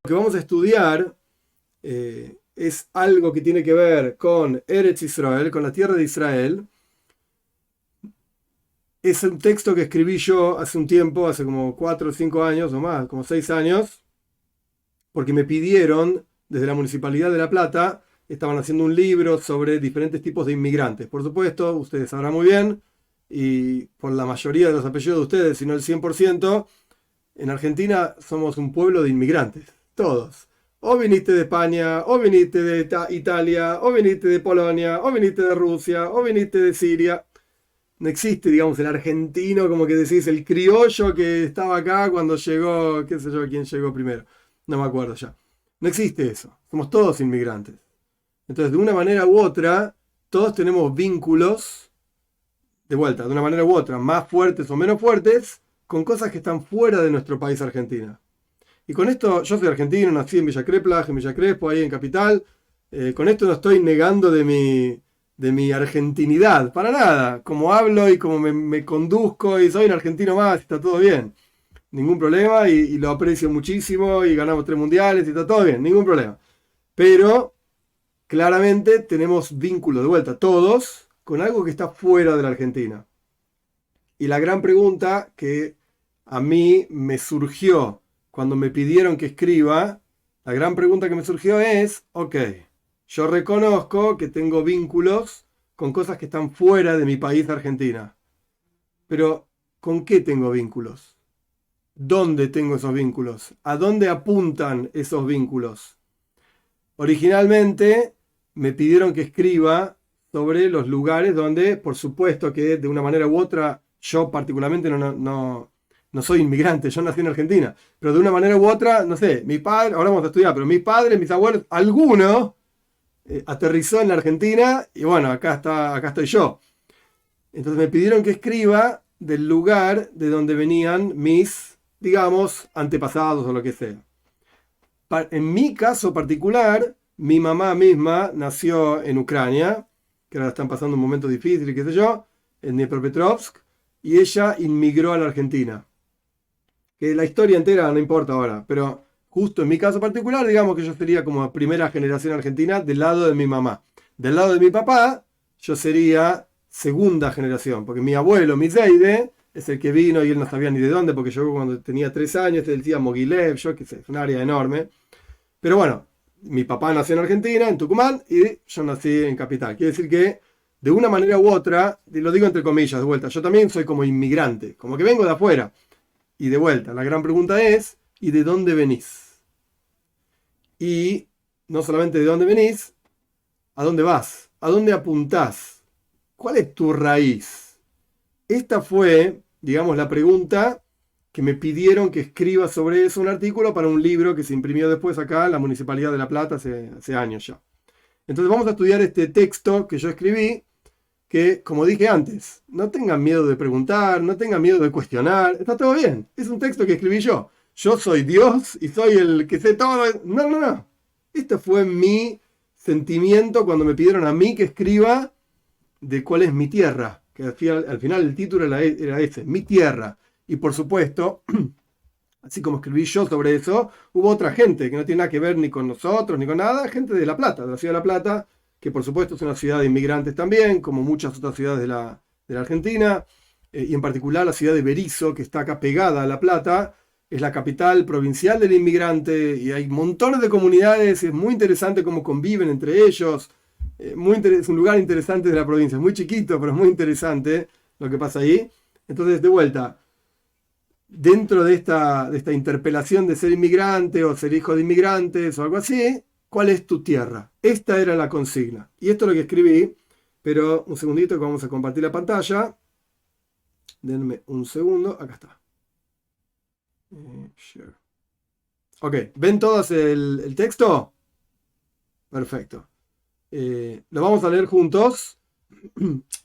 Lo que vamos a estudiar es algo que tiene que ver con Eretz Israel, con la tierra de Israel. Es un texto que escribí yo hace un tiempo, hace como 4 o 5 años o más, como 6 años, porque me pidieron desde la Municipalidad de La Plata, estaban haciendo un libro sobre diferentes tipos de inmigrantes. Por supuesto, ustedes sabrán muy bien, y por la mayoría de los apellidos de ustedes, si no el 100%, en Argentina somos un pueblo de inmigrantes, todos. O viniste de España, o viniste de Italia, o viniste de Polonia, o viniste de Rusia, o viniste de Siria. No existe, digamos, el argentino, como que decís, el criollo que estaba acá cuando llegó, qué sé yo, quién llegó primero. No me acuerdo ya. No existe eso. Somos todos inmigrantes. Entonces, de una manera u otra, todos tenemos vínculos, de vuelta, de una manera u otra, más fuertes o menos fuertes, con cosas que están fuera de nuestro país, Argentina. Y con esto, yo soy argentino, nací en Villa Crespo, en Villa Crespo, ahí en Capital. Con esto no estoy negando de mi argentinidad, para nada. Como hablo y como me conduzco y soy un argentino más, está todo bien. Ningún problema y lo aprecio muchísimo y ganamos 3 mundiales y está todo bien, ningún problema. Pero claramente tenemos vínculos de vuelta, todos, con algo que está fuera de la Argentina. Y la gran pregunta que a mí me surgió cuando me pidieron que escriba, la gran pregunta que me surgió es, ok, yo reconozco que tengo vínculos con cosas que están fuera de mi país, Argentina, pero ¿con qué tengo vínculos? ¿Dónde tengo esos vínculos? ¿A dónde apuntan esos vínculos? Originalmente me pidieron que escriba sobre los lugares donde, por supuesto que de una manera u otra, yo particularmente no soy inmigrante, yo nací en Argentina, pero de una manera u otra, no sé, mi padre, ahora vamos a estudiar, pero mis padres, mis abuelos, alguno aterrizó en la Argentina y bueno, acá estoy yo. Entonces me pidieron que escriba del lugar de donde venían mis, digamos, antepasados o lo que sea. En mi caso particular, mi mamá misma nació en Ucrania, que ahora están pasando un momento difícil y qué sé yo, en Dnipropetrovsk, y ella inmigró a la Argentina. Que la historia entera no importa ahora, pero justo en mi caso particular, digamos que yo sería como primera generación argentina del lado de mi mamá. Del lado de mi papá, yo sería segunda generación, porque mi abuelo, Miseide, es el que vino y él no sabía ni de dónde, porque yo cuando tenía 3 años, él decía Mogilev, yo qué sé, es un área enorme. Pero bueno, mi papá nació en Argentina, en Tucumán, y yo nací en Capital. Quiere decir que de una manera u otra, y lo digo entre comillas de vuelta, yo también soy como inmigrante, como que vengo de afuera. Y de vuelta, la gran pregunta es, ¿y de dónde venís? Y no solamente de dónde venís, ¿a dónde vas? ¿A dónde apuntás? ¿Cuál es tu raíz? Esta fue, digamos, la pregunta que me pidieron que escriba sobre eso un artículo para un libro que se imprimió después acá en la Municipalidad de La Plata hace años ya. Entonces vamos a estudiar este texto que yo escribí, que, como dije antes, no tengan miedo de preguntar, no tengan miedo de cuestionar, está todo bien, es un texto que escribí yo. Yo soy Dios y soy el que sé todo. No, no, no. Este fue mi sentimiento cuando me pidieron a mí que escriba de cuál es mi tierra, que al final el título era ese, mi tierra. Y por supuesto, así como escribí yo sobre eso, hubo otra gente que no tiene nada que ver ni con nosotros ni con nada, gente de La Plata, de la ciudad de La Plata, que por supuesto es una ciudad de inmigrantes también, como muchas otras ciudades de la Argentina, y en particular la ciudad de Berisso, que está acá pegada a La Plata, es la capital provincial del inmigrante, y hay montones de comunidades, y es muy interesante cómo conviven entre ellos, es un lugar interesante de la provincia, es muy chiquito, pero es muy interesante lo que pasa ahí. Entonces, de vuelta, dentro de esta interpelación de ser inmigrante o ser hijo de inmigrantes o algo así, ¿cuál es tu tierra? Esta era la consigna. Y esto es lo que escribí, pero un segundito que vamos a compartir la pantalla. Denme un segundo, acá está. Share. Ok, ¿ven todos el texto? Perfecto. Lo vamos a leer juntos.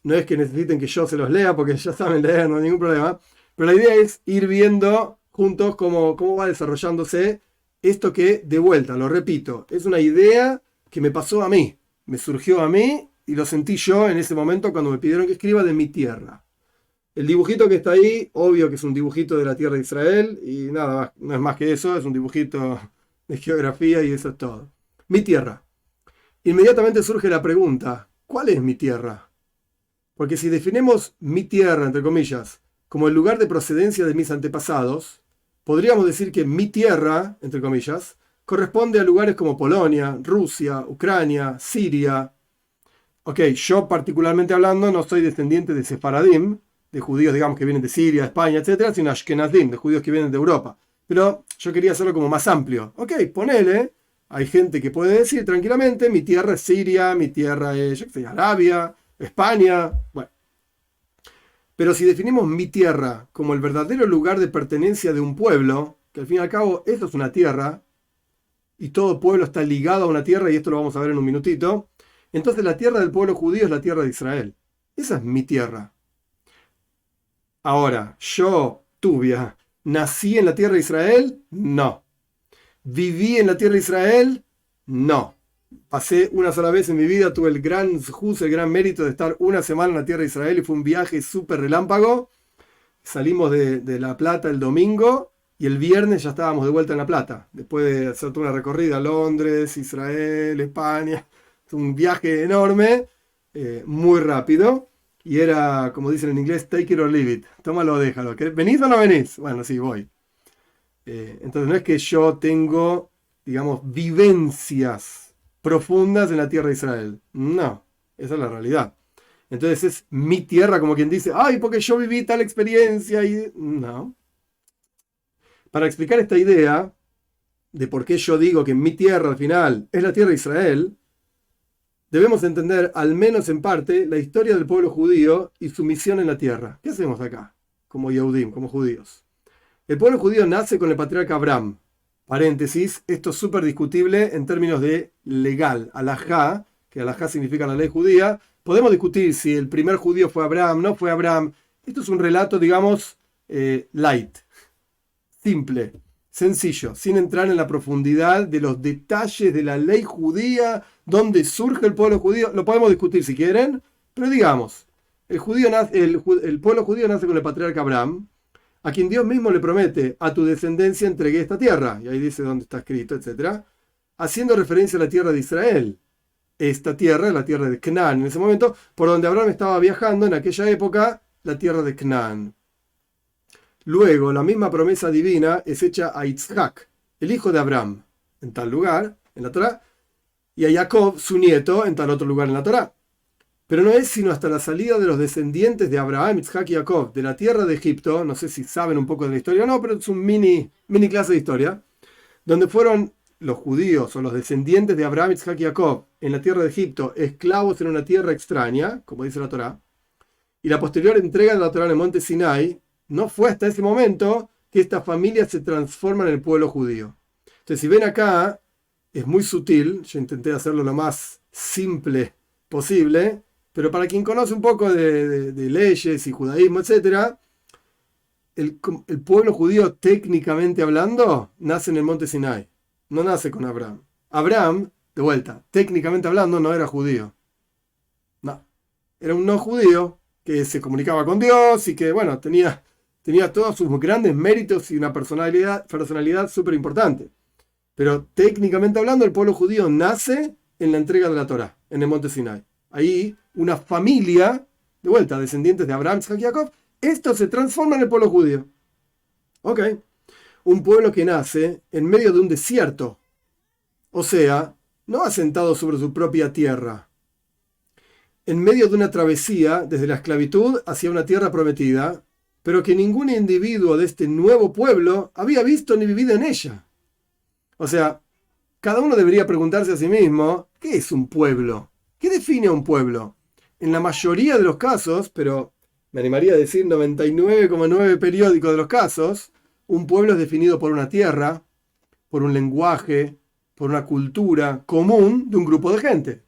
No es que necesiten que yo se los lea porque ya saben leer, no hay ningún problema. Pero la idea es ir viendo juntos cómo va desarrollándose esto que, de vuelta, lo repito, es una idea que me pasó a mí, me surgió a mí y lo sentí yo en ese momento cuando me pidieron que escriba de mi tierra. El dibujito que está ahí, obvio que es un dibujito de la tierra de Israel y nada más, no es más que eso, es un dibujito de geografía y eso es todo. Mi tierra. Inmediatamente surge la pregunta, ¿cuál es mi tierra? Porque si definimos mi tierra, entre comillas, como el lugar de procedencia de mis antepasados, podríamos decir que mi tierra, entre comillas, corresponde a lugares como Polonia, Rusia, Ucrania, Siria. Ok, yo particularmente hablando no soy descendiente de Sefaradim, de judíos, digamos, que vienen de Siria, España, etcétera, sino Ashkenazim, de judíos que vienen de Europa. Pero yo quería hacerlo como más amplio. Ok, ponele, hay gente que puede decir tranquilamente, mi tierra es Siria, mi tierra es, yo qué sé, Arabia, España, bueno. Pero si definimos mi tierra como el verdadero lugar de pertenencia de un pueblo, que al fin y al cabo esto es una tierra, y todo pueblo está ligado a una tierra, y esto lo vamos a ver en un minutito, entonces la tierra del pueblo judío es la tierra de Israel. Esa es mi tierra. Ahora, yo, Tubia, ¿nací en la tierra de Israel? No. ¿Viví en la tierra de Israel? No. Pasé una sola vez en mi vida, tuve el gran zhus, el gran mérito de estar una semana en la tierra de Israel y fue un viaje súper relámpago. Salimos de La Plata el domingo y el viernes ya estábamos de vuelta en La Plata, después de hacer toda una recorrida a Londres, Israel, España. Un viaje enorme, muy rápido. Y era, como dicen en inglés, take it or leave it. Tómalo o déjalo. ¿Venís o no venís? Bueno, sí, voy. Entonces no es que yo tengo, digamos, vivencias profundas en la tierra de Israel. No, esa es la realidad. Entonces es mi tierra, como quien dice, ay, porque yo viví tal experiencia. Y no. Para explicar esta idea de por qué yo digo que mi tierra al final es la tierra de Israel, debemos entender, al menos en parte, la historia del pueblo judío y su misión en la tierra. ¿Qué hacemos acá, como Yehudim, como judíos? El pueblo judío nace con el patriarca Abraham. Paréntesis, esto es súper discutible en términos de legal. Alajá, que alajá significa la ley judía. Podemos discutir si el primer judío fue Abraham, no fue Abraham. Esto es un relato, digamos, light, simple, sencillo, sin entrar en la profundidad de los detalles de la ley judía, dónde surge el pueblo judío. Lo podemos discutir si quieren, pero digamos, el pueblo judío nace con el patriarca Abraham, a quien Dios mismo le promete, a tu descendencia entregué esta tierra, y ahí dice dónde está escrito, etc., haciendo referencia a la tierra de Israel. Esta tierra es la tierra de Canaán, en ese momento, por donde Abraham estaba viajando en aquella época, la tierra de Canaán. Luego, la misma promesa divina es hecha a Yitzhak, el hijo de Abraham, en tal lugar, en la Torá, y a Jacob, su nieto, en tal otro lugar en la Torá. Pero no es sino hasta la salida de los descendientes de Abraham, Yitzhak y Jacob de la tierra de Egipto, no sé si saben un poco de la historia o no, pero es un mini clase de historia, donde fueron los judíos o los descendientes de Abraham, Yitzhak y Jacob en la tierra de Egipto, esclavos en una tierra extraña, como dice la Torá, y la posterior entrega de la Torá en el monte Sinai. No fue hasta ese momento que esta familia se transforma en el pueblo judío. Entonces, si ven acá, es muy sutil, yo intenté hacerlo lo más simple posible, pero para quien conoce un poco de leyes y judaísmo, etc., el pueblo judío, técnicamente hablando, nace en el monte Sinai, no nace con Abraham. Abraham, de vuelta, técnicamente hablando, no era judío. No, era un no judío que se comunicaba con Dios y que, bueno, tenía todos sus grandes méritos y una personalidad súper importante. Pero técnicamente hablando, el pueblo judío nace en la entrega de la Torá, en el monte Sinai. Ahí, una familia, de vuelta, descendientes de Abraham, Isaac y Jacob, esto se transforma en el pueblo judío. Ok. Un pueblo que nace en medio de un desierto. O sea, no asentado sobre su propia tierra. En medio de una travesía desde la esclavitud hacia una tierra prometida, pero que ningún individuo de este nuevo pueblo había visto ni vivido en ella. O sea, cada uno debería preguntarse a sí mismo, ¿qué es un pueblo? ¿Qué define a un pueblo? En la mayoría de los casos, pero me animaría a decir 99,9 periódicos de los casos, un pueblo es definido por una tierra, por un lenguaje, por una cultura común de un grupo de gente.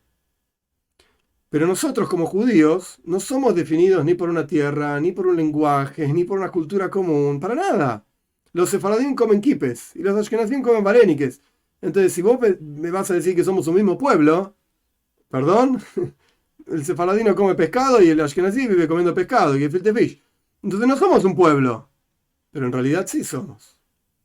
Pero nosotros como judíos no somos definidos ni por una tierra, ni por un lenguaje, ni por una cultura común, para nada. Los sefaradim comen quipes y los ashkenazim comen varéniques. Entonces, si vos me vas a decir que somos un mismo pueblo, perdón, el sefaradí no come pescado y el ashkenazí vive comiendo pescado y el gefilte fish. Entonces no somos un pueblo, pero en realidad sí somos.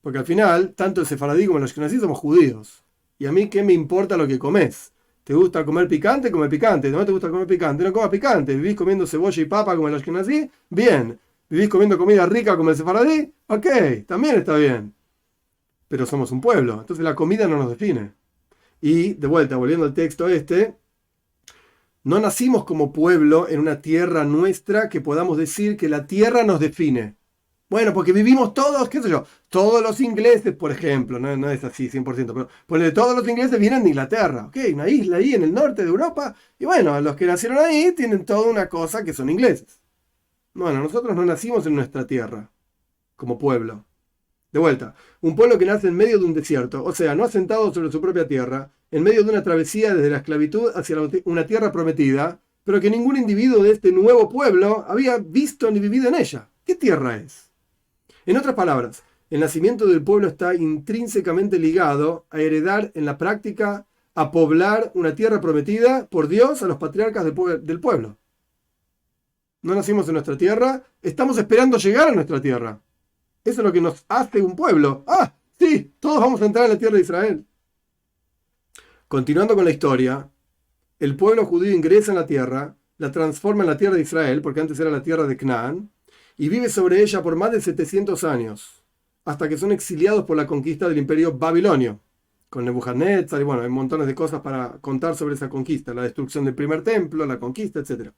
Porque al final, tanto el sefaradí como el ashkenazí somos judíos. Y a mí, ¿qué me importa lo que comes? ¿Te gusta comer picante? Come picante. ¿No te gusta comer picante? No comas picante. ¿Vivís comiendo cebolla y papa como el ashkenazí? Bien. ¿Vivís comiendo comida rica como el sefaradí? Ok, también está bien. Pero somos un pueblo, entonces la comida no nos define. Y, de vuelta, volviendo al texto este, no nacimos como pueblo en una tierra nuestra que podamos decir que la tierra nos define. Bueno, porque vivimos todos, qué sé yo, todos los ingleses, por ejemplo, no es así 100%, pero ponele, todos los ingleses vienen de Inglaterra, ok, una isla ahí en el norte de Europa, y bueno, los que nacieron ahí tienen toda una cosa que son ingleses. Bueno, nosotros no nacimos en nuestra tierra, como pueblo. De vuelta, un pueblo que nace en medio de un desierto, o sea, no asentado sobre su propia tierra, en medio de una travesía desde la esclavitud hacia una tierra prometida, pero que ningún individuo de este nuevo pueblo había visto ni vivido en ella. ¿Qué tierra es? En otras palabras, el nacimiento del pueblo está intrínsecamente ligado a heredar en la práctica, a poblar una tierra prometida por Dios a los patriarcas del pueblo. No nacimos en nuestra tierra, estamos esperando llegar a nuestra tierra. Eso es lo que nos hace un pueblo. Ah, sí, todos vamos a entrar en la tierra de Israel. Continuando con la historia, el pueblo judío ingresa en la tierra, la transforma en la tierra de Israel, porque antes era la tierra de Canaán, y vive sobre ella por más de 700 años, hasta que son exiliados por la conquista del imperio babilonio, con Nebuchadnezzar, y bueno, hay montones de cosas para contar sobre esa conquista, la destrucción del primer templo, la conquista, etc.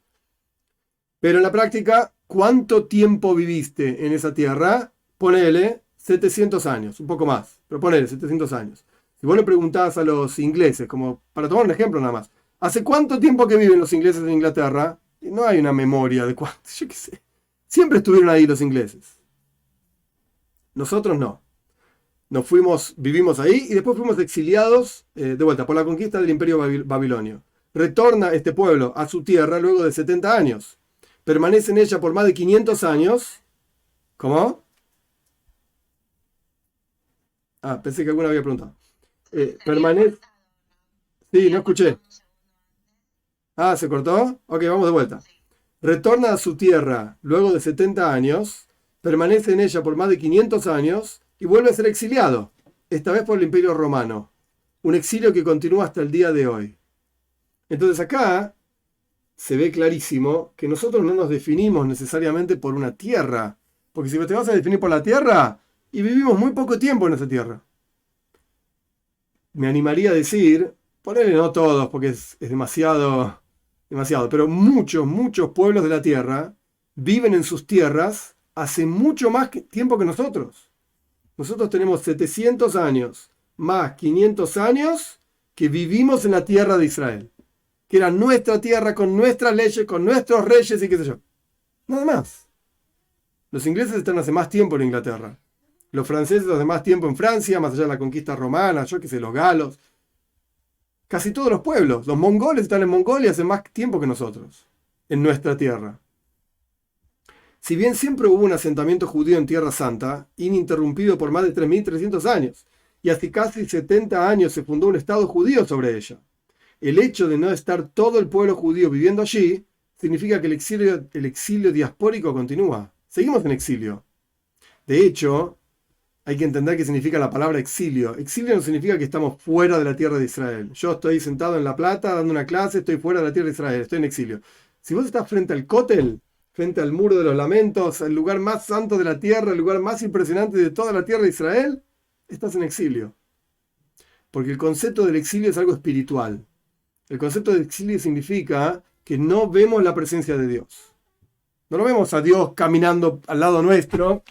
Pero en la práctica, ¿cuánto tiempo viviste en esa tierra? Ponele 700 años, un poco más, pero ponele 700 años. Si vos le preguntás a los ingleses, como para tomar un ejemplo nada más, ¿hace cuánto tiempo que viven los ingleses en Inglaterra? Y no hay una memoria de cuánto, yo qué sé. Siempre estuvieron ahí los ingleses. Nosotros no. Nos fuimos, vivimos ahí y después fuimos exiliados de vuelta por la conquista del imperio babilonio. Retorna este pueblo a su tierra luego de 70 años. Permanece en ella por más de 500 años. ¿Cómo? Ah, pensé que alguna había preguntado. Permanece. Sí, no escuché. Ah, ¿se cortó? Ok, vamos de vuelta. Retorna a su tierra luego de 70 años, permanece en ella por más de 500 años y vuelve a ser exiliado, esta vez por el Imperio Romano. Un exilio que continúa hasta el día de hoy. Entonces acá se ve clarísimo que nosotros no nos definimos necesariamente por una tierra, porque si te vas a definir por la tierra, y vivimos muy poco tiempo en esa tierra. Me animaría a decir, ponele no todos, porque es demasiado, demasiado, pero muchos pueblos de la tierra viven en sus tierras hace mucho más tiempo que nosotros. Nosotros tenemos 700 años más 500 años que vivimos en la tierra de Israel, que era nuestra tierra con nuestras leyes, con nuestros reyes y qué sé yo. Nada más. Los ingleses están hace más tiempo en Inglaterra. Los franceses hace más tiempo en Francia, más allá de la conquista romana, yo qué sé, los galos. Casi todos los pueblos. Los mongoles están en Mongolia hace más tiempo que nosotros, en nuestra tierra. Si bien siempre hubo un asentamiento judío en Tierra Santa, ininterrumpido por más de 3.300 años, y hace casi 70 años se fundó un Estado judío sobre ella. El hecho de no estar todo el pueblo judío viviendo allí significa que el exilio diaspórico continúa. Seguimos en exilio. De hecho, hay que entender qué significa la palabra exilio. Exilio no significa que estamos fuera de la tierra de Israel. Yo estoy sentado en La Plata dando una clase, estoy fuera de la tierra de Israel, estoy en exilio. Si vos estás frente al Cótel, frente al Muro de los Lamentos, el lugar más santo de la tierra, el lugar más impresionante de toda la tierra de Israel, estás en exilio. Porque el concepto del exilio es algo espiritual. El concepto de exilio significa que no vemos la presencia de Dios. No lo vemos a Dios caminando al lado nuestro,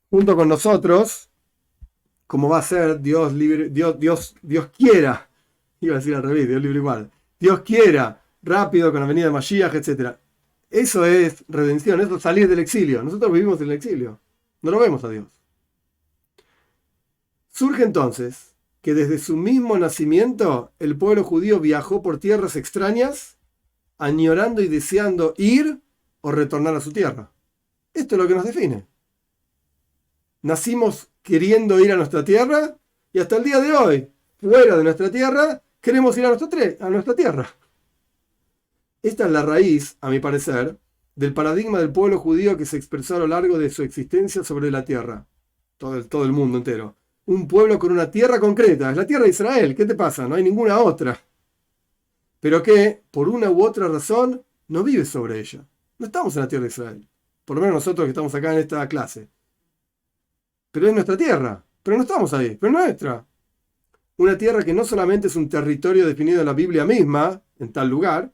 junto con nosotros, como va a ser Dios libre, Dios quiera, iba a decir al revés, Dios libre igual, Dios quiera, rápido con la venida de Mashiach, etc. Eso es redención, eso es salir del exilio. Nosotros vivimos en el exilio, no lo vemos a Dios. Surge entonces que desde su mismo nacimiento el pueblo judío viajó por tierras extrañas, añorando y deseando ir o retornar a su tierra. Esto es lo que nos define. Nacimos queriendo ir a nuestra tierra y hasta el día de hoy, fuera de nuestra tierra, queremos ir a nuestra tierra. Esta es la raíz, a mi parecer, del paradigma del pueblo judío que se expresó a lo largo de su existencia sobre la tierra. todo el mundo entero. Un pueblo con una tierra concreta, es la tierra de Israel. ¿Qué te pasa? No hay ninguna otra. Pero que, por una u otra razón, no vives sobre ella. No estamos en la tierra de Israel. Por lo menos nosotros que estamos acá en esta clase. Pero es nuestra tierra. Pero no estamos ahí. Pero es nuestra. Una tierra que no solamente es un territorio definido en la Biblia misma, en tal lugar,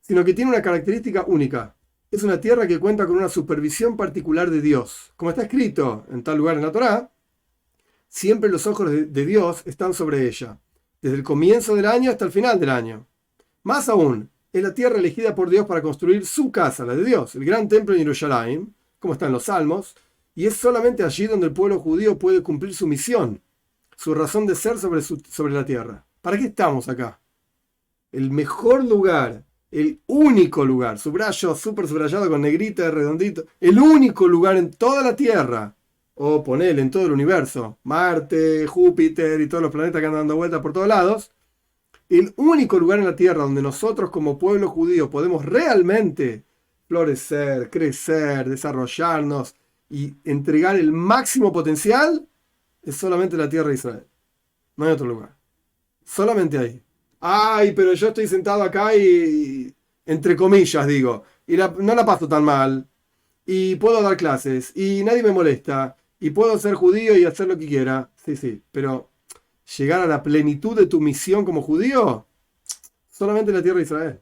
sino que tiene una característica única. Es una tierra que cuenta con una supervisión particular de Dios. Como está escrito en tal lugar en la Torá, siempre los ojos de Dios están sobre ella, desde el comienzo del año hasta el final del año. Más aún, es la tierra elegida por Dios para construir su casa, la de Dios, el gran templo en Jerusalén, como está en los Salmos, y es solamente allí donde el pueblo judío puede cumplir su misión, su razón de ser sobre la tierra. ¿Para qué estamos acá? El mejor lugar, el único lugar, subrayo, súper subrayado con negrita, redondito, el único lugar en toda la tierra, o ponele en todo el universo, Marte, Júpiter y todos los planetas que andan dando vueltas por todos lados, el único lugar en la tierra donde nosotros como pueblo judío podemos realmente florecer, crecer, desarrollarnos y entregar el máximo potencial es solamente la tierra de Israel. No hay otro lugar. Solamente ahí. Ay, pero yo estoy sentado acá y entre comillas digo, y no la paso tan mal, y puedo dar clases, y nadie me molesta, y puedo ser judío y hacer lo que quiera. Sí, pero llegar a la plenitud de tu misión como judío, solamente en la tierra de Israel.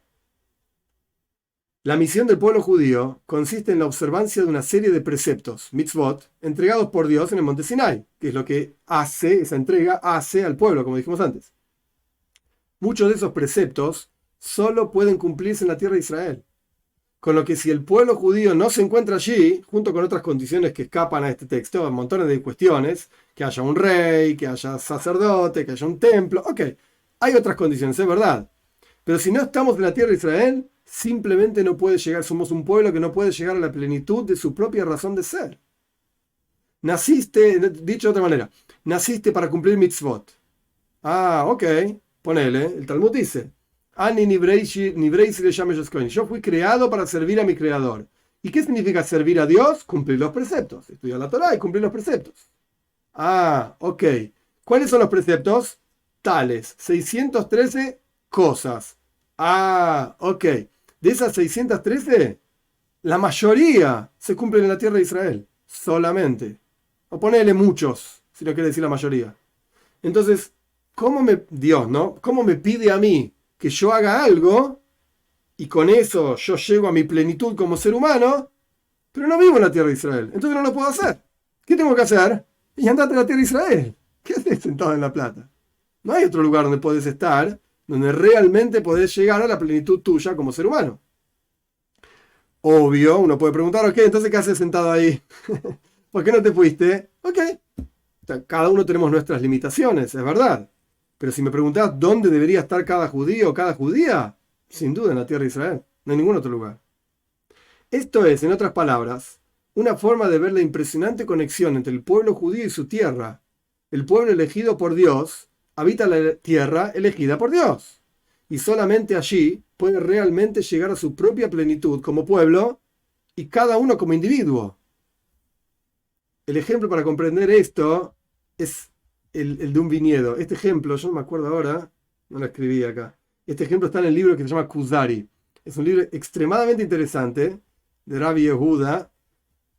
La misión del pueblo judío consiste en la observancia de una serie de preceptos, mitzvot, entregados por Dios en el monte Sinai, que es lo que esa entrega hace al pueblo, como dijimos antes. Muchos de esos preceptos solo pueden cumplirse en la tierra de Israel. Con lo que si el pueblo judío no se encuentra allí, junto con otras condiciones que escapan a este texto, montones de cuestiones, que haya un rey, que haya sacerdote, que haya un templo, ok, hay otras condiciones, es verdad. Pero si no estamos en la tierra de Israel, simplemente no puede llegar, somos un pueblo que no puede llegar a la plenitud de su propia razón de ser. Naciste, dicho de otra manera, naciste para cumplir mitzvot. Ah, ok, ponele, el Talmud dice, yo fui creado para servir a mi creador. ¿Y qué significa servir a Dios? Cumplir los preceptos. Estudiar la Torá y cumplir los preceptos. Ah, ok. ¿Cuáles son los preceptos? Tales, 613 cosas. Ah, ok. De esas 613, la mayoría se cumplen en la tierra de Israel. Solamente. O ponele muchos, si no quiere decir la mayoría. Entonces, Dios, ¿no? ¿Cómo me pide a mí que yo haga algo y con eso yo llego a mi plenitud como ser humano, pero no vivo en la tierra de Israel? Entonces no lo puedo hacer. ¿Qué tengo que hacer? Y andate a la tierra de Israel. ¿Qué haces sentado en La Plata? No hay otro lugar donde podés estar, donde realmente podés llegar a la plenitud tuya como ser humano. Obvio, uno puede preguntar, ok, entonces ¿qué haces sentado ahí? ¿Por qué no te fuiste? Ok. Cada uno tenemos nuestras limitaciones, es verdad. Pero si me preguntás dónde debería estar cada judío o cada judía, sin duda en la tierra de Israel. No hay ningún otro lugar. Esto es, en otras palabras, una forma de ver la impresionante conexión entre el pueblo judío y su tierra. El pueblo elegido por Dios habita la tierra elegida por Dios. Y solamente allí puede realmente llegar a su propia plenitud como pueblo y cada uno como individuo. El ejemplo para comprender esto es el de un viñedo. Este ejemplo, yo no me acuerdo ahora, no lo escribí acá. Este ejemplo está en el libro que se llama Kuzari. Es un libro extremadamente interesante de Rabbi Yehuda.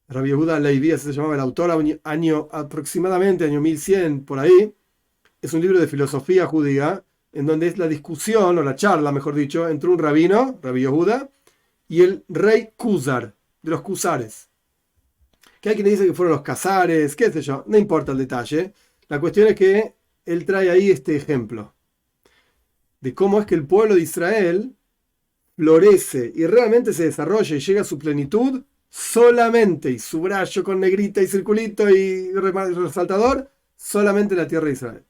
Rabbi Yehuda Levi, así se llamaba el autor, aproximadamente año 1100, por ahí. Es un libro de filosofía judía, en donde es la discusión, o la charla, mejor dicho, entre un rabino, Rabbi Yehuda, y el rey Kuzar, de los Kuzares. Que hay quien dice que fueron los Casares, qué sé yo, no importa el detalle. La cuestión es que él trae ahí este ejemplo de cómo es que el pueblo de Israel florece y realmente se desarrolla y llega a su plenitud solamente, y subrayo con negrita y circulito y resaltador, solamente en la tierra de Israel.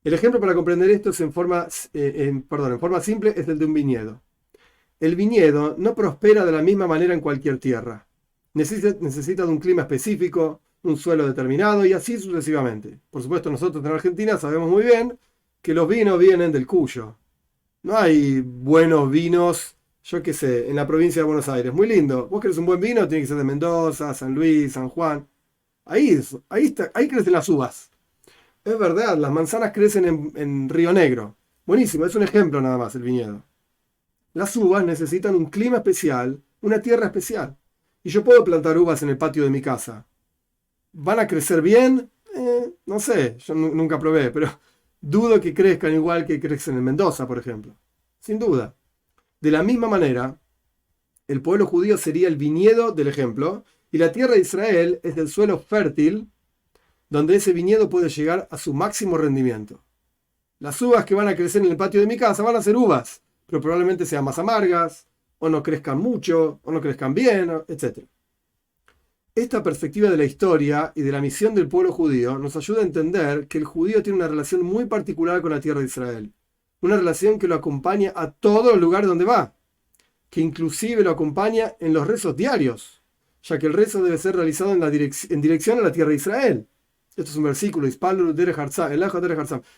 El ejemplo para comprender esto es en forma simple es el de un viñedo. El viñedo no prospera de la misma manera en cualquier tierra. Necesita de un clima específico, un suelo determinado y así sucesivamente. Por supuesto, nosotros en Argentina sabemos muy bien que los vinos vienen del Cuyo. No hay buenos vinos, yo qué sé, en la provincia de Buenos Aires. Muy lindo. Vos querés un buen vino, tiene que ser de Mendoza, San Luis, San Juan. Ahí crecen las uvas. Es verdad, las manzanas crecen en Río Negro. Buenísimo, es un ejemplo nada más el viñedo. Las uvas necesitan un clima especial, una tierra especial. Y yo puedo plantar uvas en el patio de mi casa. ¿Van a crecer bien? No sé, yo nunca probé, pero dudo que crezcan igual que crecen en Mendoza, por ejemplo. Sin duda. De la misma manera, el pueblo judío sería el viñedo del ejemplo, y la tierra de Israel es el suelo fértil donde ese viñedo puede llegar a su máximo rendimiento. Las uvas que van a crecer en el patio de mi casa van a ser uvas, pero probablemente sean más amargas, o no crezcan mucho, o no crezcan bien, etc. Esta perspectiva de la historia y de la misión del pueblo judío nos ayuda a entender que el judío tiene una relación muy particular con la tierra de Israel. Una relación que lo acompaña a todos los lugares donde va, que inclusive lo acompaña en los rezos diarios, ya que el rezo debe ser realizado en dirección a la tierra de Israel. Esto es un versículo,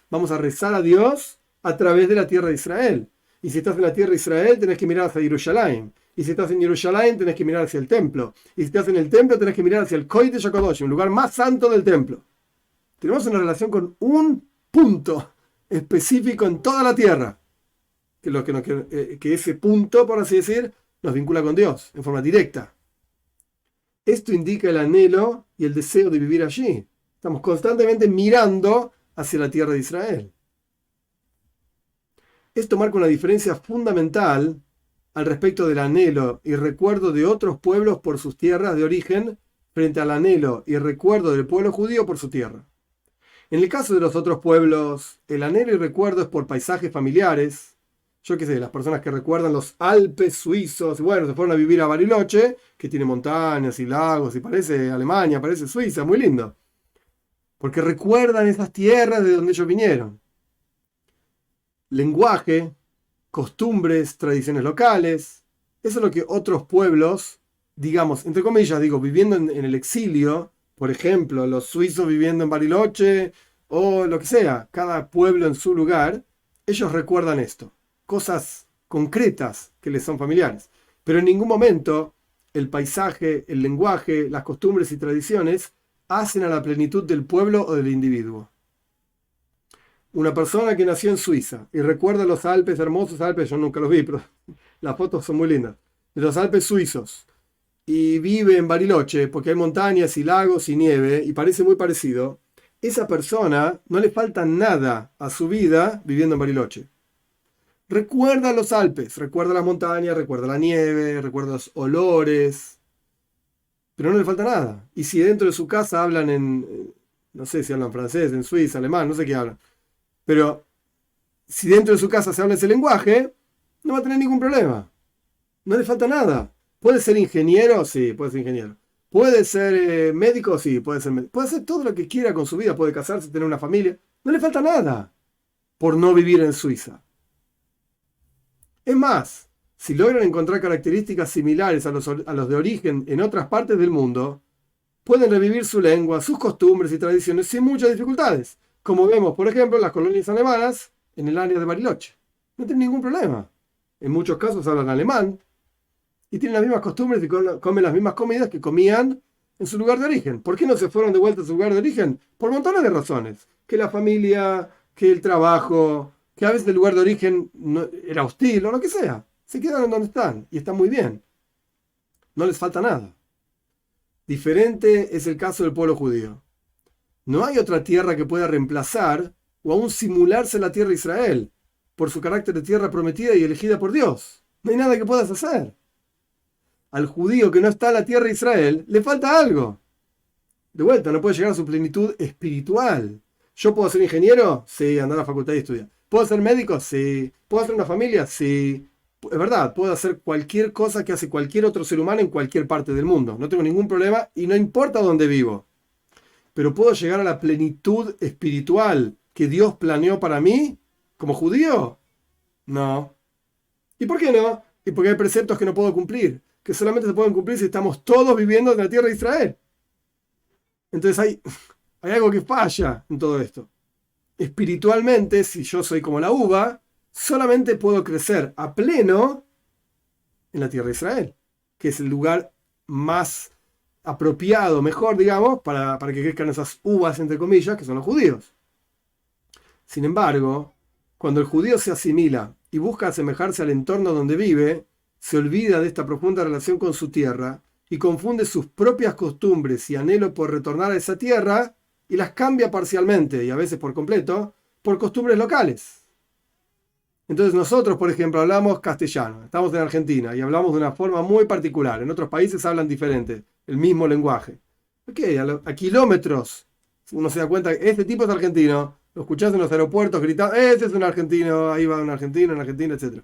vamos a rezar a Dios a través de la tierra de Israel. Y si estás en la tierra de Israel, tenés que mirar hacia Jerusalén. Y si estás en Jerusalén, tenés que mirar hacia el templo. Y si estás en el templo, tenés que mirar hacia el Kodesh HaKadoshim, el lugar más santo del templo. Tenemos una relación con un punto específico en toda la tierra. Que ese punto, por así decir, nos vincula con Dios en forma directa. Esto indica el anhelo y el deseo de vivir allí. Estamos constantemente mirando hacia la tierra de Israel. Esto marca una diferencia fundamental al respecto del anhelo y recuerdo de otros pueblos por sus tierras de origen frente al anhelo y recuerdo del pueblo judío por su tierra. En el caso de los otros pueblos, el anhelo y recuerdo es por paisajes familiares. Yo qué sé, las personas que recuerdan los Alpes suizos, bueno, se fueron a vivir a Bariloche, que tiene montañas y lagos y parece Alemania, parece Suiza, muy lindo. Porque recuerdan esas tierras de donde ellos vinieron. Lenguaje, costumbres, tradiciones locales. Eso es lo que otros pueblos, digamos, entre comillas, viviendo en el exilio, por ejemplo, los suizos viviendo en Bariloche o lo que sea, cada pueblo en su lugar, ellos recuerdan esto, cosas concretas que les son familiares. Pero en ningún momento el paisaje, el lenguaje, las costumbres y tradiciones hacen a la plenitud del pueblo o del individuo. Una persona que nació en Suiza y recuerda los Alpes, hermosos Alpes, yo nunca los vi, pero las fotos son muy lindas, de los Alpes suizos, y vive en Bariloche porque hay montañas y lagos y nieve y parece muy parecido, esa persona no le falta nada a su vida viviendo en Bariloche. Recuerda los Alpes, recuerda las montañas, recuerda la nieve, recuerda los olores, pero no le falta nada. Y si dentro de su casa hablan no sé si hablan francés, en suizo, alemán, no sé qué hablan, pero si dentro de su casa se habla ese lenguaje, no va a tener ningún problema. No le falta nada. ¿Puede ser ingeniero? Sí, puede ser ingeniero. ¿Puede ser médico? Sí, puede ser médico. Puede hacer todo lo que quiera con su vida. Puede casarse, tener una familia. No le falta nada por no vivir en Suiza. Es más, si logran encontrar características similares a los de origen en otras partes del mundo, pueden revivir su lengua, sus costumbres y tradiciones sin muchas dificultades. Como vemos, por ejemplo, en las colonias alemanas en el área de Bariloche. No tienen ningún problema. En muchos casos hablan alemán y tienen las mismas costumbres y comen las mismas comidas que comían en su lugar de origen. ¿Por qué no se fueron de vuelta a su lugar de origen? Por montones de razones. Que la familia, que el trabajo, que a veces el lugar de origen era hostil o lo que sea. Se quedaron donde están y están muy bien. No les falta nada. Diferente es el caso del pueblo judío. No hay otra tierra que pueda reemplazar o aún simularse la tierra de Israel por su carácter de tierra prometida y elegida por Dios. No hay nada que puedas hacer. Al judío que no está en la tierra de Israel le falta algo. De vuelta, no puede llegar a su plenitud espiritual. ¿Yo puedo ser ingeniero? Sí, andar a la facultad y estudiar. ¿Puedo ser médico? Sí. ¿Puedo hacer una familia? Sí. Es verdad, puedo hacer cualquier cosa que hace cualquier otro ser humano en cualquier parte del mundo. No tengo ningún problema y no importa dónde vivo. Pero ¿puedo llegar a la plenitud espiritual que Dios planeó para mí como judío? No. ¿Y por qué no? Y porque hay preceptos que no puedo cumplir, que solamente se pueden cumplir si estamos todos viviendo en la tierra de Israel. Entonces hay algo que falla en todo esto. Espiritualmente, si yo soy como la uva, solamente puedo crecer a pleno en la tierra de Israel, que es el lugar más apropiado, mejor, digamos, para que crezcan esas uvas, entre comillas, que son los judíos. Sin embargo, cuando el judío se asimila y busca asemejarse al entorno donde vive, se olvida de esta profunda relación con su tierra y confunde sus propias costumbres y anhelo por retornar a esa tierra y las cambia parcialmente y a veces por completo por costumbres locales. Entonces nosotros, por ejemplo, hablamos castellano, estamos en Argentina y hablamos de una forma muy particular. En otros países hablan diferente, el mismo lenguaje. Ok, a kilómetros uno se da cuenta que este tipo es argentino, lo escuchás en los aeropuertos gritando, ese es un argentino, ahí va un argentino, en Argentina, etc.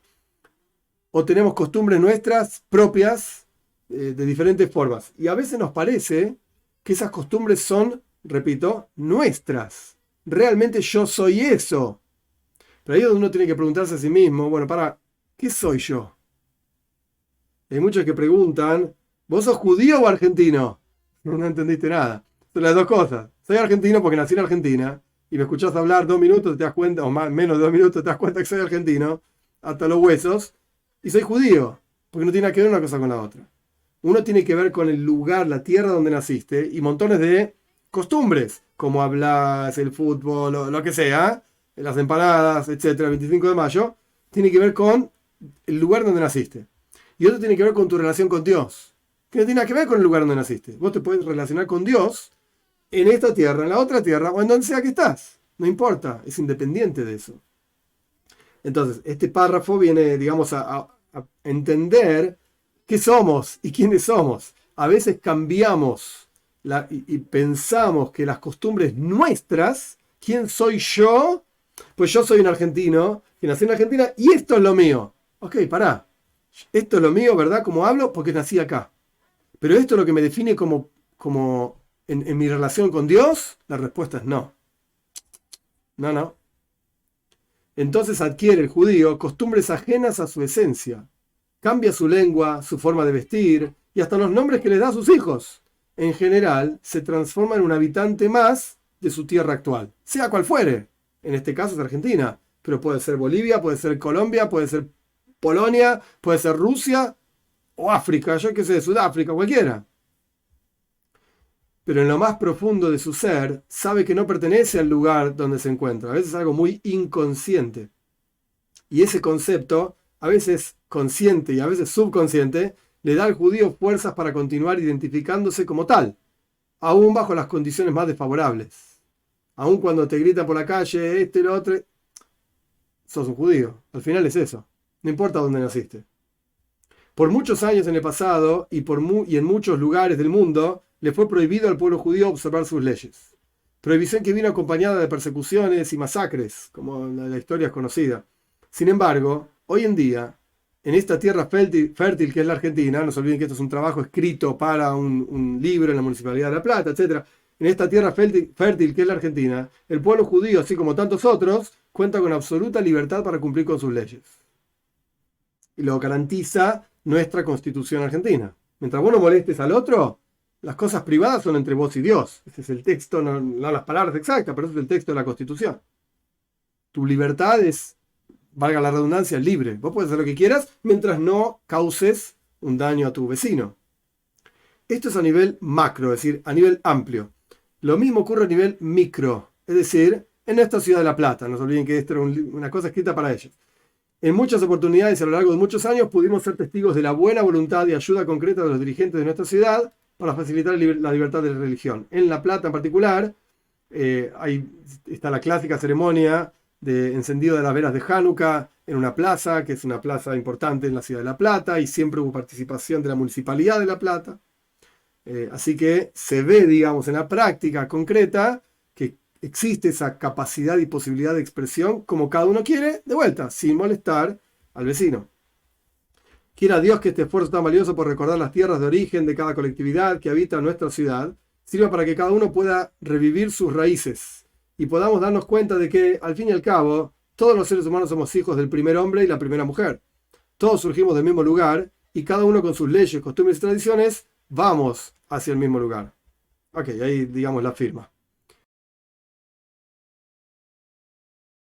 O tenemos costumbres nuestras propias de diferentes formas. Y a veces nos parece que esas costumbres son, repito, nuestras. Realmente yo soy eso. Pero ahí es donde uno tiene que preguntarse a sí mismo, bueno, ¿qué soy yo? Hay muchos que preguntan, ¿vos sos judío o argentino? No entendiste nada. Son las dos cosas. Soy argentino porque nací en Argentina y me escuchás hablar 2 minutos, te das cuenta, o menos de 2 minutos, te das cuenta que soy argentino, hasta los huesos, y soy judío, porque no tiene nada que ver una cosa con la otra. Uno tiene que ver con el lugar, la tierra donde naciste, y montones de costumbres, como hablas, el fútbol, o lo que sea, las empanadas, etcétera, el 25 de mayo, tiene que ver con el lugar donde naciste. Y otro tiene que ver con tu relación con Dios, que no tiene nada que ver con el lugar donde naciste. Vos te puedes relacionar con Dios en esta tierra, en la otra tierra, o en donde sea que estás. No importa, es independiente de eso. Entonces, este párrafo viene, digamos, a entender qué somos y quiénes somos. A veces cambiamos y pensamos que las costumbres nuestras, ¿quién soy yo? Pues yo soy un argentino, que nací en Argentina, y esto es lo mío. Ok, pará. Esto es lo mío, ¿verdad? Como hablo, porque nací acá. Pero esto es lo que me define como en mi relación con Dios. La respuesta es no. No. Entonces adquiere el judío costumbres ajenas a su esencia. Cambia su lengua, su forma de vestir y hasta los nombres que le da a sus hijos. En general, se transforma en un habitante más de su tierra actual, sea cual fuere. En este caso es Argentina, pero puede ser Bolivia, puede ser Colombia, puede ser Polonia, puede ser Rusia o África, yo qué sé, Sudáfrica, cualquiera. Pero en lo más profundo de su ser, sabe que no pertenece al lugar donde se encuentra. A veces es algo muy inconsciente. Y ese concepto, a veces consciente y a veces subconsciente, le da al judío fuerzas para continuar identificándose como tal, aún bajo las condiciones más desfavorables. Aún cuando te gritan por la calle, este y lo otro, sos un judío. Al final es eso. No importa dónde naciste. Por muchos años en el pasado y en muchos lugares del mundo, le fue prohibido al pueblo judío observar sus leyes. Prohibición que vino acompañada de persecuciones y masacres, como la historia es conocida. Sin embargo, hoy en día, en esta tierra fértil que es la Argentina, no se olviden que esto es un trabajo escrito para un libro en la Municipalidad de La Plata, etc. En esta tierra fértil que es la Argentina, el pueblo judío, así como tantos otros, cuenta con absoluta libertad para cumplir con sus leyes. Y lo garantiza nuestra Constitución argentina. Mientras vos no molestes al otro, las cosas privadas son entre vos y Dios. Ese es el texto, no las palabras exactas, pero ese es el texto de la Constitución. Tu libertad es, valga la redundancia, libre. Vos puedes hacer lo que quieras mientras no causes un daño a tu vecino. Esto es a nivel macro, es decir, a nivel amplio. Lo mismo ocurre a nivel micro, es decir, en esta ciudad de La Plata. No se olviden que esto era una cosa escrita para ellos. En muchas oportunidades a lo largo de muchos años pudimos ser testigos de la buena voluntad y ayuda concreta de los dirigentes de nuestra ciudad para facilitar la libertad de la religión. En La Plata en particular, ahí está la clásica ceremonia de encendido de las velas de Hanukkah en una plaza, que es una plaza importante en la ciudad de La Plata, y siempre hubo participación de la Municipalidad de La Plata. Así que se ve, digamos, en la práctica concreta que existe esa capacidad y posibilidad de expresión como cada uno quiere, de vuelta, sin molestar al vecino. Quiera Dios que este esfuerzo tan valioso por recordar las tierras de origen de cada colectividad que habita nuestra ciudad sirva para que cada uno pueda revivir sus raíces y podamos darnos cuenta de que, al fin y al cabo, todos los seres humanos somos hijos del primer hombre y la primera mujer. Todos surgimos del mismo lugar y cada uno con sus leyes, costumbres y tradiciones vamos hacia el mismo lugar. Ok, ahí digamos la firma.